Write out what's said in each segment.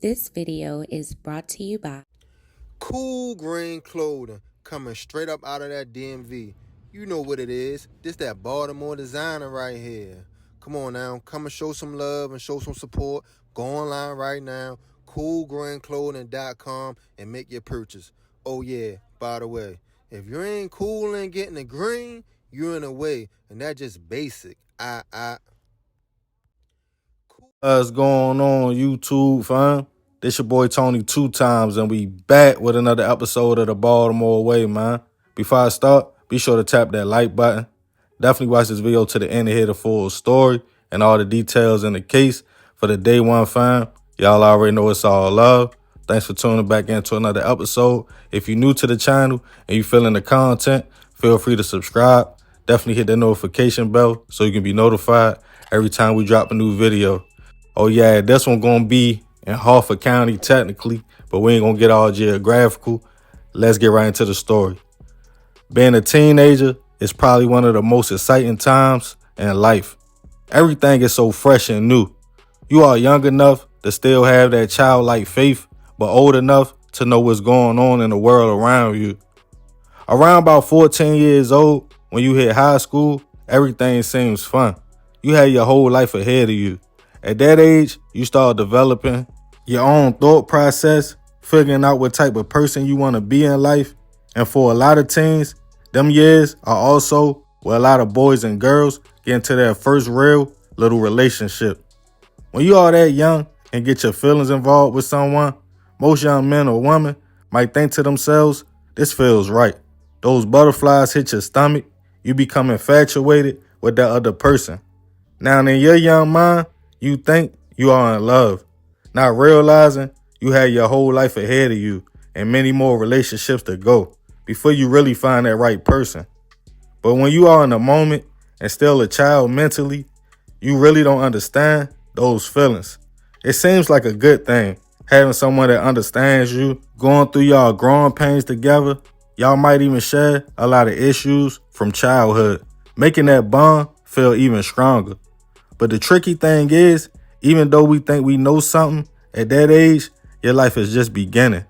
This video is brought to you by Cool green clothing coming straight up out of that DMV. You know what it is. This that Baltimore designer right here. Come on now, come and show some love and show some support. Go online right now, coolgreenclothing.com, and make your purchase. Oh yeah, by the way, if you ain't cool and getting the green, you're in the way, and that's just basic. What's going on, YouTube, fam? This your boy Tony 2 times, and we back with another episode of the Baltimore Way, man. Before I start, be sure to tap that like button. Definitely watch this video to the end to hear the full story and all the details in the case. For the day one, fam, y'all already know it's all love. Thanks for tuning back into another episode. If you're new to the channel and you feeling the content, feel free to subscribe. Definitely hit the notification bell so you can be notified every time we drop a new video. Oh yeah, this one gonna be in Harford County technically, but we ain't gonna get all geographical. Let's get right into the story. Being a teenager is probably one of the most exciting times in life. Everything is so fresh and new. You are young enough to still have that childlike faith, but old enough to know what's going on in the world around you. Around about 14 years old, when you hit high school, everything seems fun. You have your whole life ahead of you. At that age, you start developing your own thought process, figuring out what type of person you want to be in life. And for a lot of teens, them years are also where a lot of boys and girls get into their first real little relationship. When you are that young and get your feelings involved with someone, most young men or women might think to themselves, this feels right. Those butterflies hit your stomach, you become infatuated with that other person. Now in your young mind, you think you are in love, not realizing you had your whole life ahead of you and many more relationships to go before you really find that right person. But when you are in the moment and still a child mentally, you really don't understand those feelings. It seems like a good thing, having someone that understands you, going through y'all growing pains together. Y'all might even share a lot of issues from childhood, making that bond feel even stronger. But the tricky thing is, even though we think we know something, at that age, your life is just beginning.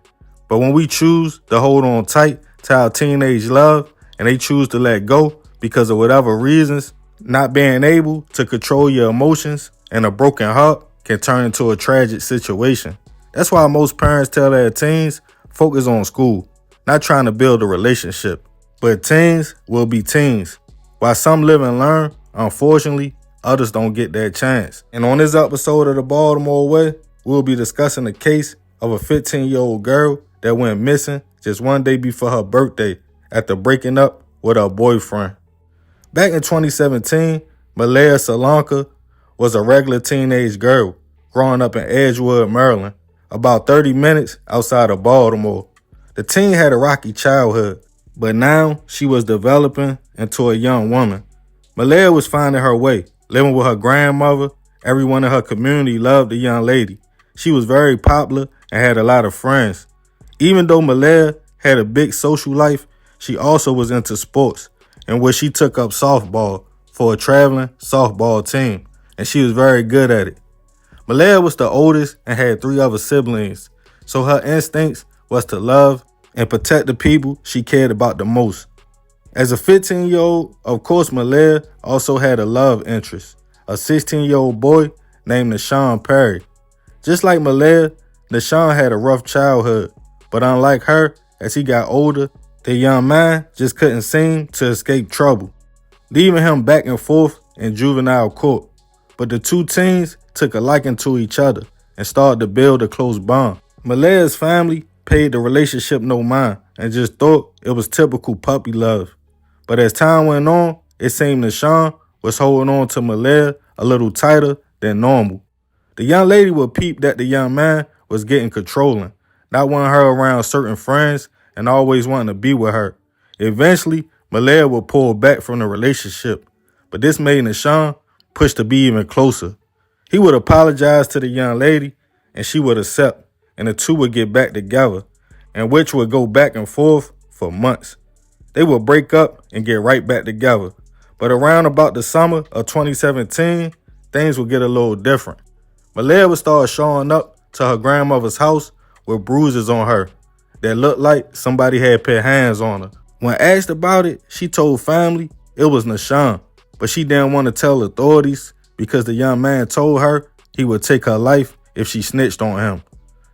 But when we choose to hold on tight to our teenage love and they choose to let go because of whatever reasons, not being able to control your emotions and a broken heart can turn into a tragic situation. That's why most parents tell their teens, focus on school, not trying to build a relationship. But teens will be teens. While some live and learn, unfortunately, others don't get that chance. And on this episode of the Baltimore Way, we'll be discussing the case of a 15-year-old girl that went missing just one day before her birthday after breaking up with her boyfriend. Back in 2017, Malaya Solanka was a regular teenage girl growing up in Edgewood, Maryland, about 30 minutes outside of Baltimore. The teen had a rocky childhood, but now she was developing into a young woman. Malaya was finding her way, living with her grandmother. Everyone in her community loved the young lady. She was very popular and had a lot of friends. Even though Malaya had a big social life, she also was into sports, in which she took up softball for a traveling softball team, and she was very good at it. Malaya was the oldest and had 3 other siblings, so her instincts was to love and protect the people she cared about the most. As a 15-year-old, of course, Malaya also had a love interest, a 16-year-old boy named Nashawn Perry. Just like Malaya, Nashawn had a rough childhood, but unlike her, as he got older, the young man just couldn't seem to escape trouble, leaving him back and forth in juvenile court. But the two teens took a liking to each other and started to build a close bond. Malaya's family paid the relationship no mind and just thought it was typical puppy love. But as time went on, it seemed Nashawn was holding on to Malaya a little tighter than normal. The young lady would peep that the young man was getting controlling, not wanting her around certain friends and always wanting to be with her. Eventually, Malaya would pull back from the relationship, but this made Nashawn push to be even closer. He would apologize to the young lady and she would accept, and the two would get back together, and which would go back and forth for months. They would break up and get right back together. But around about the summer of 2017, things would get a little different. Malaya would start showing up to her grandmother's house with bruises on her that looked like somebody had put hands on her. When asked about it, she told family it was Nashawn, but she didn't want to tell authorities because the young man told her he would take her life if she snitched on him.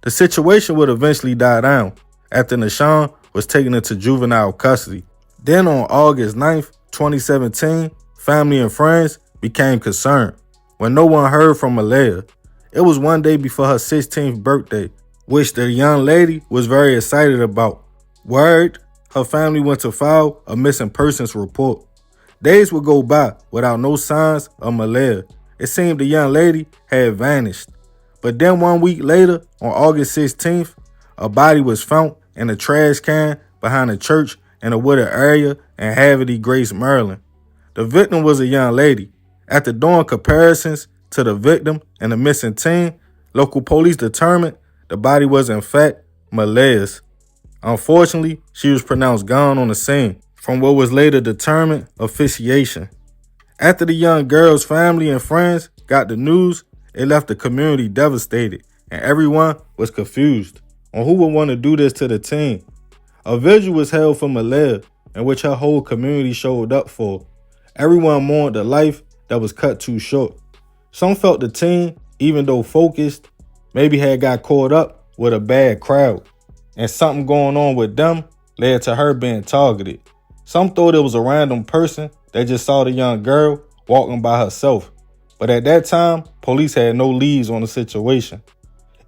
The situation would eventually die down after Nashawn was taken into juvenile custody. Then on August 9th, 2017, family and friends became concerned when no one heard from Malaya. It was one day before her 16th birthday, which the young lady was very excited about. Word, her family went to file a missing persons report. Days would go by without no signs of Malaya. It seemed the young lady had vanished. But then 1 week later, on August 16th, a body was found in a trash can behind a church in a wooded area in Harford, Grace, Maryland. The victim was a young lady. After doing comparisons to the victim and the missing teen, local police determined the body was in fact Malaya's. Unfortunately, she was pronounced gone on the scene from what was later determined asphyxiation. After the young girl's family and friends got the news, it left the community devastated and everyone was confused on who would want to do this to the teen. A vigil was held for Malaya in which her whole community showed up for. Everyone mourned the life that was cut too short. Some felt the teen, even though focused, maybe had got caught up with a bad crowd, and something going on with them led to her being targeted. Some thought it was a random person that just saw the young girl walking by herself, but at that time, police had no leads on the situation.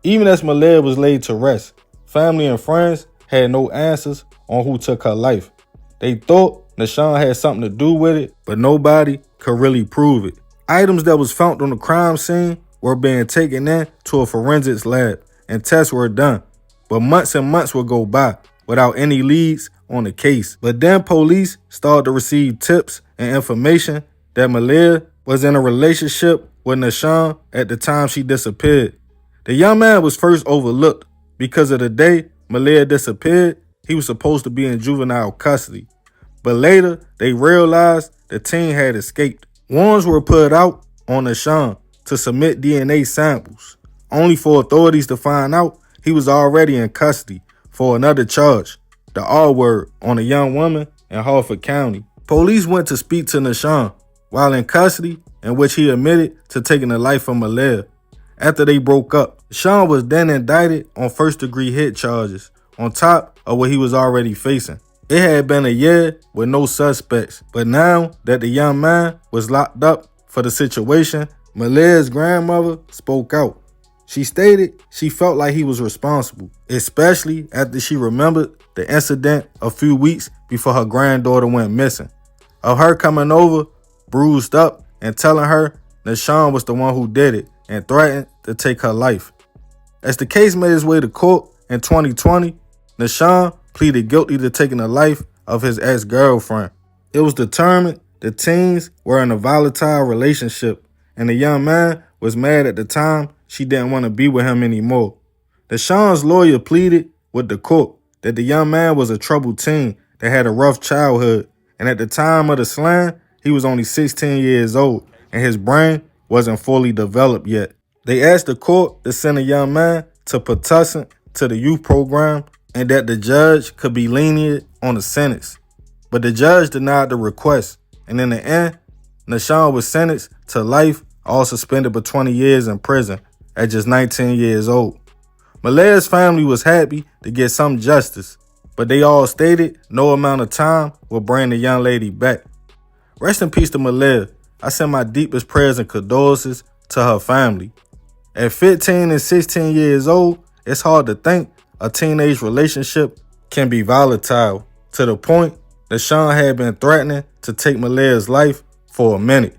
Even as Malaya was laid to rest, family and friends had no answers on who took her life. They thought Nashawn had something to do with it, but nobody could really prove it. Items that was found on the crime scene were being taken in to a forensics lab and tests were done. But months and months would go by without any leads on the case. But then police started to receive tips and information that Malaya was in a relationship with Nashawn at the time she disappeared. The young man was first overlooked because of the day Malaya disappeared. He was supposed to be in juvenile custody. But later, they realized the teen had escaped. Warrants were put out on Nashawn to submit DNA samples, only for authorities to find out he was already in custody for another charge, the R word, on a young woman in Harford County. Police went to speak to Nashawn while in custody, in which he admitted to taking the life of Malaya. After they broke up, Nashawn was then indicted on first-degree hit charges, on top of what he was already facing. It had been a year with no suspects, but now that the young man was locked up for the situation, Malaya's grandmother spoke out. She stated she felt like he was responsible, especially after she remembered the incident a few weeks before her granddaughter went missing, of her coming over, bruised up, and telling her Nashawn was the one who did it and threatened to take her life. As the case made its way to court in 2020, Nashawn pleaded guilty to taking the life of his ex-girlfriend. It was determined the teens were in a volatile relationship and the young man was mad at the time she didn't want to be with him anymore. Nashawn's lawyer pleaded with the court that the young man was a troubled teen that had a rough childhood, and at the time of the slaying, he was only 16 years old and his brain wasn't fully developed yet. They asked the court to send a young man to Patuxent to the youth program and that the judge could be lenient on the sentence. But the judge denied the request, and in the end, Nashawn was sentenced to life, all suspended for 20 years in prison at just 19 years old. Malaya's family was happy to get some justice, but they all stated no amount of time will bring the young lady back. Rest in peace to Malaya. I send my deepest prayers and condolences to her family. At 15 and 16 years old, it's hard to think a teenage relationship can be volatile to the point that Nashawn had been threatening to take Malaya's life for a minute.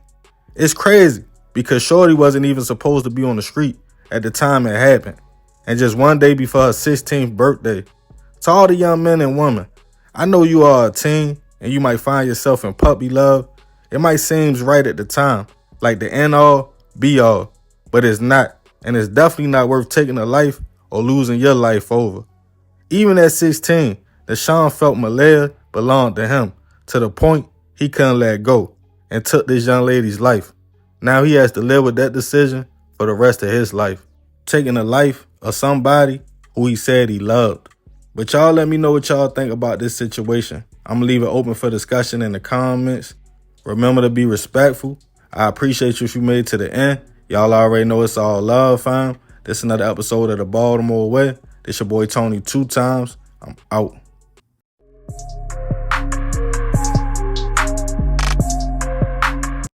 It's crazy because Shorty wasn't even supposed to be on the street at the time it happened. And just one day before her 16th birthday. To all the young men and women, I know you are a teen and you might find yourself in puppy love. It might seem right at the time, like the end all, be all, but it's not. And it's definitely not worth taking a life or losing your life over. Even at 16, Nashawn felt Malaya belonged to him to the point he couldn't let go and took this young lady's life. Now he has to live with that decision for the rest of his life. Taking the life of somebody who he said he loved. But y'all let me know what y'all think about this situation. I'm gonna leave it open for discussion in the comments. Remember to be respectful. I appreciate you if you made it to the end. Y'all already know it's all love, fam. This is another episode of the Baltimore Way. This your boy Tony 2 times. I'm out.